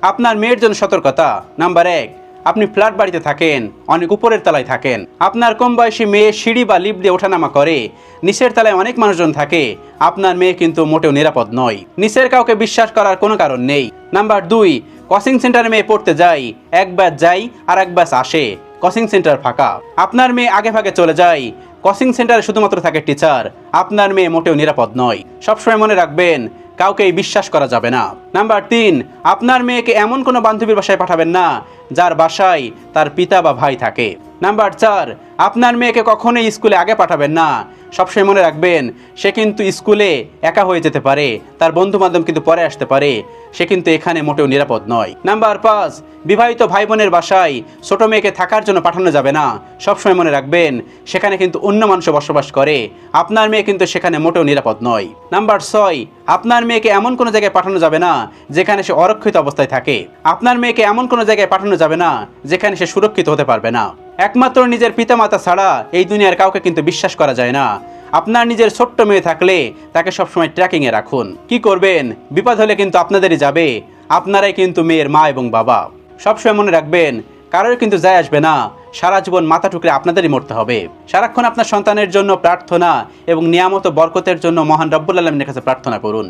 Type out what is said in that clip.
আপনার মেয়ের জন্য সতর্কতা। নাম্বার 1, আপনি ফ্ল্যাট বাড়িতে থাকেন, অনেক উপরের তলায় থাকেন, আপনার কম বয়সী মেয়ে সিঁড়ি বা লিফট দিয়ে ওঠানামা করে, নিচের তলায় অনেক মানুষজন থাকে, আপনার মেয়ে কিন্তু মোটেও নিরাপদ নয়। নিচের কাউকে বিশ্বাস করার কোনো কারণ নেই। নাম্বার 2, কোচিং সেন্টারে মেয়ে পড়তে যায়, এক ব্যাচ যায় আর এক ব্যাচ আসে, কোচিং সেন্টার ফাঁকা, আপনার মেয়ে আগে ভাগে চলে যায়, কোচিং সেন্টারে শুধুমাত্র থাকে টিচার, আপনার মেয়ে মোটেও নিরাপদ নয়। সবসময় মনে রাখবেন, কাউকেই বিশ্বাস করা যাবে না। নাম্বার 3, আপনার মেয়েকে এমন কোনো বান্ধবীর বাসায় পাঠাবেন না যার বাসায় তার পিতা বা ভাই থাকে। নাম্বার 4, আপনার মেয়েকে কখনোই স্কুলে আগে পাঠাবেন না। সবসময় মনে রাখবেন, সে কিন্তু স্কুলে একা হয়ে যেতে পারে, তার বন্ধু বান্ধব কিন্তু পরে আসতে পারে, সে কিন্তু এখানে মোটেও নিরাপদ নয়। নাম্বার 5, বিবাহিত ভাই বোনের বাসায় ছোট মেয়েকে থাকার জন্য পাঠানো যাবে না। সবসময় মনে রাখবেন, সেখানে কিন্তু অন্য মানুষ বসবাস করে, আপনার মেয়ে কিন্তু সেখানে মোটেও নিরাপদ নয়। নাম্বার 6, আপনার মেয়েকে এমন কোনো জায়গায় পাঠানো যাবে না যেখানে সে অরক্ষিত অবস্থায় থাকে, আপনার মেয়েকে এমন কোনো জায়গায় পাঠানো যাবে না যেখানে সে সুরক্ষিত হতে পারবে না। একমাত্র নিজের পিতামাতা ছাড়া এই দুনিয়ার কাউকে কিন্তু বিশ্বাস করা যায় না। আপনার নিজের ছোট্ট মেয়ে থাকলে তাকে সবসময় ট্র্যাকিংয়ে রাখুন। কি করবেন, বিপদ হলে কিন্তু আপনাদেরই যাবে, আপনারাই কিন্তু মেয়ের মা এবং বাবা। সবসময় মনে রাখবেন, কারোর কিন্তু যায় আসবে না, সারা জীবন মাথা টুকরে আপনাদেরই মরতে হবে। সারাক্ষণ আপনার সন্তানের জন্য প্রার্থনা এবং নিয়ামত বরকতের জন্য মহান রব্বুল আলামিনের কাছে প্রার্থনা করুন।